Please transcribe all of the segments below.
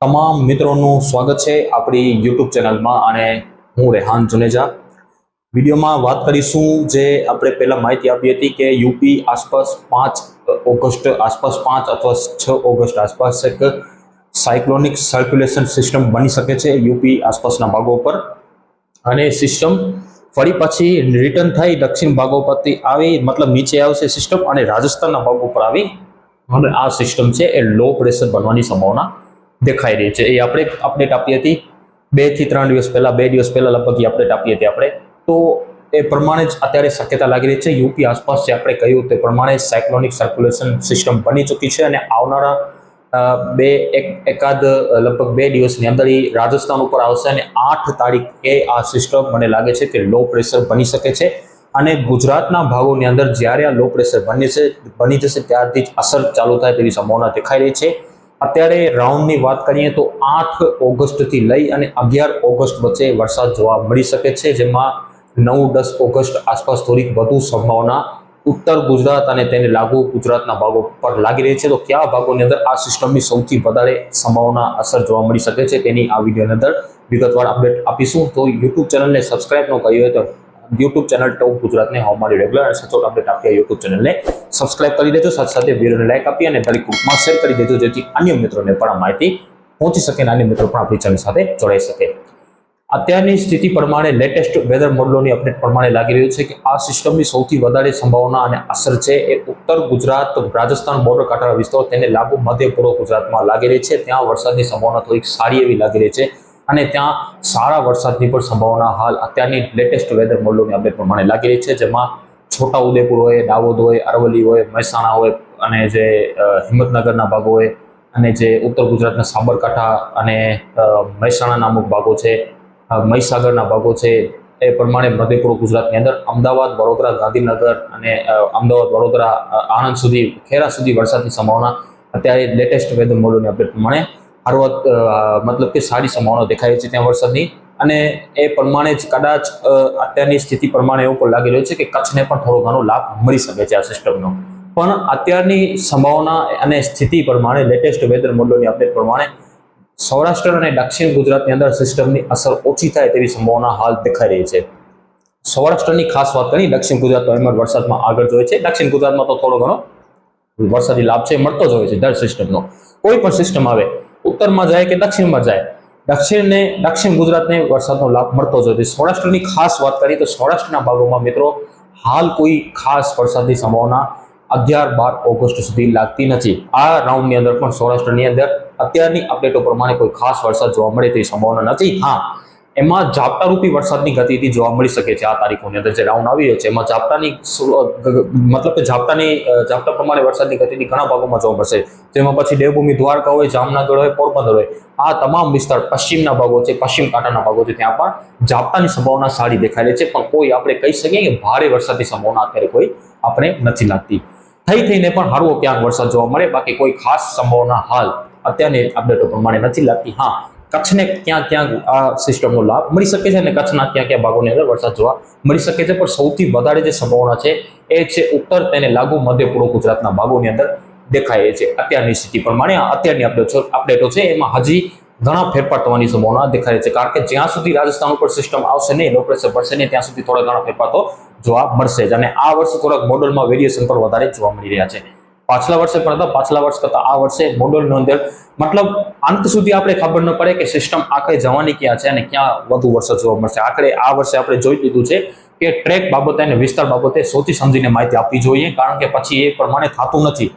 તમામ મિત્રોનું સ્વાગત છે આપણી યુટ્યુબ ચેનલમાં અને હું રેહાન જુનેજા વિડીયોમાં વાત કરીશું જે આપણે પહેલા માહિતી આપી હતી કે યુપી આસપાસ 5 ઓગસ્ટ આસપાસ 5 અથવા 6 ઓગસ્ટ આસપાસ એક સાયક્લોનિક સર્ક્યુલેશન સિસ્ટમ બની શકે છે યુપી આસપાસના ભાગો પર અને સિસ્ટમ ફરી પછી રિટર્ન થઈ દક્ષિણ ભાગો પરથી આવી મતલબ નીચે આવશે સિસ્ટમ અને રાજસ્થાનના ભાગો પર આવી અને આ સિસ્ટમ છે એ લો પ્રેશર બનવાની સંભાવના દેખાઈ રહી છે। એ આપણે અપડેટ આપી હતી 2 થી 3 દિવસ પહેલા 2 દિવસ પહેલા લગભગ એ અપડેટ આપી હતી આપણે તો એ પ્રમાણે જ અત્યારે શક્યતા લાગી રહી છે યુપી આસપાસ જે આપણે કહ્યું તે પ્રમાણે સાયક્લોનિક સર્ક્યુલેશન સિસ્ટમ બની ચૂકી છે અને આવનારા એકાદ લગભગ 2 દિવસની અંદર એ રાજસ્થાન ઉપર આવશે અને 8 તારીખે આ સિસ્ટમ મને લાગે છે કે લો પ્રેશર બની શકે છે અને ગુજરાતના ભાગોની અંદર જ્યારે આ લો પ્રેશર બની જશે ત્યારથી જ અસર ચાલુ થાય તેવી સંભાવના દેખાઈ રહી છે। અત્યારે રાઉન્ડની વાત કરીએ તો 8 ઓગસ્ટથી લઈ અને 11 ઓગસ્ટ વચ્ચે વરસાદ જોવા મળી શકે છે જેમાં 9-10 ઓગસ્ટ આસપાસ થોડીક વધુ સંભાવના ઉત્તર ગુજરાત અને તેને લાગુ ગુજરાતના ભાગો પર લાગી રહી છે। તો કયા ભાગોની અંદર આ સિસ્ટમની સૌથી વધારે સંભાવના અસર જોવા મળી શકે છે તેની આ વિડીયોની અંદર વિગતવાર અપડેટ આપીશું। તો યુટ્યુબ ચેનલને સબસ્ક્રાઇબ ન કરી હોય તો યુટ્યુબ ચેનલ ટોપ ગુજરાતને હવામાનની રેગ્યુલર અને સચોટ અપડેટ આપી યુટ્યુબ ચેનલને સબસ્ક્રાઇબ કરી દેજો, સાથે સાથે વિડીયોને લાઈક આપી અને દરેક ગ્રુપમાં શેર કરી દેજો જેથી અન્ય મિત્રોને પણ આ માહિતી પહોંચી શકે અને અન્ય મિત્રો પણ આપણી ચેનલ સાથે જોડાઈ શકે। અત્યારની સ્થિતિ પ્રમાણે લેટેસ્ટ વેધર મોડલોની અપડેટ પ્રમાણે લાગી રહ્યું છે કે આ સિસ્ટમની સૌથી વધારે સંભાવના અને અસર છે એ ઉત્તર ગુજરાત રાજસ્થાન બોર્ડર કાંઠાના વિસ્તારો તેને લાગુ મધ્ય પૂર્વ ગુજરાતમાં લાગી રહી છે। ત્યાં વરસાદની સંભાવના થોડીક સારી એવી લાગી રહી છે અને ત્યાં સારા વરસાદની પણ સંભાવના હાલ અત્યારની લેટેસ્ટ વેધર મોડલોની અપડેટ પ્રમાણે લાગી રહી છે જેમાં છોટાઉદેપુર હોય, દાહોદ હોય, અરવલ્લી હોય, મહેસાણા હોય અને જે હિંમતનગરના ભાગો હોય અને જે ઉત્તર ગુજરાતના સાબરકાંઠા અને મહેસાણાના અમુક ભાગો છે, મહીસાગરના ભાગો છે એ પ્રમાણે મધ્ય પૂર્વ ગુજરાતની અંદર અમદાવાદ, વડોદરા, ગાંધીનગર અને અમદાવાદ, વડોદરા, આણંદ સુધી, ખેડા સુધી વરસાદની સંભાવના અત્યારે લેટેસ્ટ વેધર મોડલની અપડેટ પ્રમાણે મતલબ કે સારી સંભાવના દેખાય છે ત્યાં વરસાદની અને એ પ્રમાણે જ કદાચ અત્યારની સ્થિતિ પ્રમાણે એવું પણ લાગી રહ્યું છે કે કચ્છને પણ થોડો ઘણો લાભ મળી શકે છે આ સિસ્ટમનો। પણ અત્યારની સંભાવના અને સ્થિતિ પ્રમાણે લેટેસ્ટ વેધર મોડલની અપડેટ પ્રમાણે સૌરાષ્ટ્ર અને દક્ષિણ ગુજરાતની અંદર સિસ્ટમની અસર ઓછી થાય તેવી સંભાવના હાલ દેખાઈ રહી છે। સૌરાષ્ટ્રની ખાસ વાત કરી, દક્ષિણ ગુજરાતમાં એમાં વરસાદમાં આગળ જોઈએ છે, દક્ષિણ ગુજરાતમાં તો થોડો ઘણો વરસાદી લાભ છે મળતો જ હોય છે દર સિસ્ટમનો। કોઈ પણ સિસ્ટમ આવે ઉત્તરમાં જાય કે દક્ષિણમાં જાય દક્ષિણ ગુજરાતને વરસાદનો લાભ મળતો જ હોય છે। સૌરાષ્ટ્રની ખાસ વાત કરીએ તો સૌરાષ્ટ્રના ભાગોમાં મિત્રો હાલ કોઈ ખાસ વરસાદની સંભાવના 11-12 ઓગસ્ટ સુધી લાગતી નથી। આ રાઉન્ડની અંદર પણ સૌરાષ્ટ્રની અંદર અત્યારની અપડેટો પ્રમાણે કોઈ ખાસ વરસાદ જોવા મળે તેવી સંભાવના નથી। હા, એમાં ઝાપટારૂપી વરસાદની ગતિવિધિ જોવા મળી શકે છે આ તારીખોની અંદર જે રાઉન્ડ આવી રહ્યો છે એમાં મતલબ કે ઝાપટા પ્રમાણે વરસાદની ગતિવિધિ ઘણા ભાગોમાં જોવા મળશે જેમાં પછી દેવભૂમિ દ્વારકા હોય, જામનગર હોય, પોરબંદર હોય, આ તમામ વિસ્તાર પશ્ચિમના ભાગો છે, પશ્ચિમ કાંઠાના ભાગો છે, ત્યાં પણ ઝાપટાની સંભાવના સારી દેખાઈ રહી છે પણ કોઈ આપણે કહી શકીએ કે ભારે વરસાદની સંભાવના અત્યારે કોઈ આપણે નથી લાગતી। થઈને પણ હળવો ક્યાંક વરસાદ જોવા મળે, બાકી કોઈ ખાસ સંભાવના હાલ અત્યારની અપડેટો પ્રમાણે નથી લાગતી। હા, કચ્છને ક્યાંક આ સિસ્ટમનો લાભ મળી શકે છે અને કચ્છના ક્યાં ભાગોની અંદર વરસાદ જોવા મળી શકે છે પણ સૌથી વધારે જે સંભાવના છે એ છે ઉત્તર તેને લાગુ મધ્ય પૂર્વ ગુજરાતના ભાગોની અંદર દેખાય છે। અત્યારની સ્થિતિ પ્રમાણે અત્યારની અપડેટો છે એમાં હજી ઘણા ફેરફાર થવાની સંભાવના દેખાય છે કારણ કે જ્યાં સુધી રાજસ્થાન ઉપર સિસ્ટમ આવશે નહીં, લો પ્રેશર પડશે નહીં, ત્યાં સુધી થોડા ઘણા ફેરફાર તો જોવા મળશે જ અને આ વર્ષે થોડાક મોડલમાં વેરિએશન પર વધારે જોવા મળી રહ્યા છે। પાછલા વર્ષ કરતા આ વર્ષે મોડલનો અંદર મતલબ અંત સુધી આપણે ખબર ન પડે કે સિસ્ટમ આખરે જવાની ક્યાં છે અને ક્યાં વધુ વરસાદ જોવા મળશે। આખરે આ વર્ષે આપણે જોઈ લીધું છે કે ટ્રેક બાબતે અને વિસ્તાર બાબતે સોચી સમજીને માહિતી આપવી જોઈએ કારણ કે પછી એ પ્રમાણે થતું નથી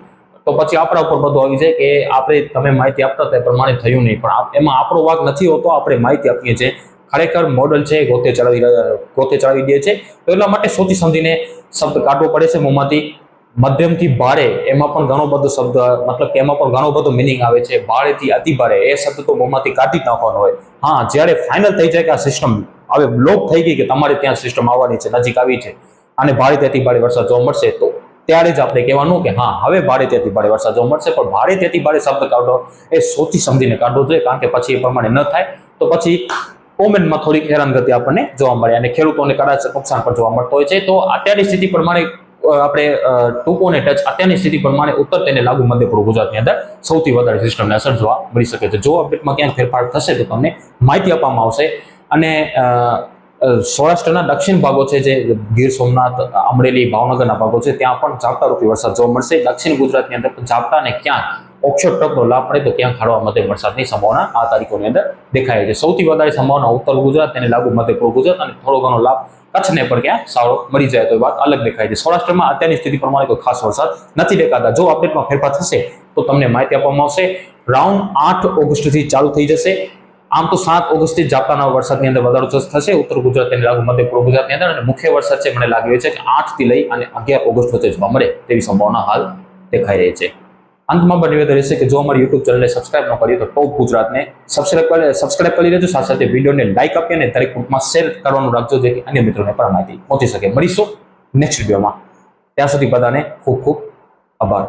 તો પછી આપણા ઉપર બધું આવી જાય કે આપણે તમે માહિતી આપતા તે પ્રમાણે થયું નહીં પણ એમાં આપણો વાંક નથી હોતો, આપણે માહિતી આપીએ છીએ ખરેખર મોડલ છે ગોતે ચડાવી દે છે તો એટલા માટે સોચી સમજીને શબ્દ કાઢવો પડે છે મોંમાંથી। મધ્યમથી ભારે એમાં પણ ઘણો બધો શબ્દ મતલબ કે એમાં પણ ઘણો બધો મિનિંગ આવે છે। ભારેથી અતિ ભારે એ શબ્દ તો મોંમાંથી કાઢી જ નાખવાનો હોય। હા, જ્યારે ફાઇનલ થઈ જાય કે આ સિસ્ટમ હવે બ્લોક થઈ ગઈ કે તમારે ત્યાં સિસ્ટમ આવવાની છે, નજીક આવી છે અને ભારેથી અતિ ભારે વરસાદ જોવા મળશે તો ત્યારે જ આપણે કહેવાનું કે હા હવે ભારેથી અતિ ભારે વરસાદ જોવા મળશે પણ ભારેથી અતિ ભારે શબ્દ કાઢો એ સોચી સમજીને કાઢવો જોઈએ કારણ કે પછી એ પ્રમાણે ન થાય તો પછી કોમેન્ટમાં થોડીક હેરાનગતિ આપણને જોવા મળે અને ખેડૂતોને કદાચ નુકસાન પણ જોવા મળતો હોય છે। તો અત્યારની સ્થિતિ પ્રમાણે આપણે ટૂંકો ને ટચ અત્યારની સ્થિતિ પ્રમાણે ઉત્તર તેને લાગુ મધ્ય પૂર્વ ગુજરાતની અંદર સૌથી વધારે સિસ્ટમને અસર જોવા મળી શકે છે. જો અપડેટમાં ક્યાંક ફેરફાર થશે તો તમને માહિતી આપવામાં આવશે. અને સૌરાષ્ટ્રના દક્ષિણ ભાગો છે, જે ગીર સોમનાથ, અમરેલી, ભાવનગરના ભાગો છે, ત્યાં પણ ઝાપટા રૂપી વરસાદ જોવા મળશે. દક્ષિણ ગુજરાતની અંદર ઝાપટા અને ક્યાંક ઓક્ષર ટ્રકનો લાભ મળે તો ક્યાંક હળવા મધ્યમ વરસાદની સંભાવના આ તારીખોની અંદર દેખાય છે. સૌથી વધારે સંભાવના ઉત્તર ગુજરાત, તેને લાગુ મધ્ય પૂર્વ ગુજરાત અને થોડો ઘણો લાભ કચ્છને પણ ક્યાંક સારો મળી જાય તો વાત અલગ દેખાય છે. સૌરાષ્ટ્રમાં અત્યારની સ્થિતિ પ્રમાણે કોઈ ખાસ વરસાદ નથી દેખાતા. જો અપડેટમાં ફેરફાર થશે તો તમને માહિતી આપવામાં આવશે. રાઉન્ડ 8 ઓગસ્ટથી ચાલુ થઈ જશે. આમ તો 7 ઓગસ્ટથી ઝાપટાના વરસાદની અંદર વધારો થશે ઉત્તર ગુજરાત, તેને લાગુ મધ્ય પૂર્વ ગુજરાતની અંદર. અને મુખ્ય વરસાદ છે મને લાગે છે કે 8 થી લઈ અને 11 ઓગસ્ટ વચ્ચે જોવા મળે તેવી સંભાવના હાલ દેખાઈ રહી છે. અંતમાં પણ નિવેદન રહેશે કે જો અમારી યુટ્યુબ ચેનલને સબસ્ક્રાઇબ ન કરીએ તો ટોપ ગુજરાતને સબસ્ક્રાઇબ કરી લેજો. સાથે સાથે વિડીયોને લાઇક આપી અને દરેક ગ્રુપમાં શેર કરવાનું રાખજો, જેથી અન્ય મિત્રોને પણ માહિતી પહોંચી શકે. મળીશું નેક્સ્ટ વિડીયોમાં. ત્યાં સુધી બધાને ખૂબ ખૂબ આભાર.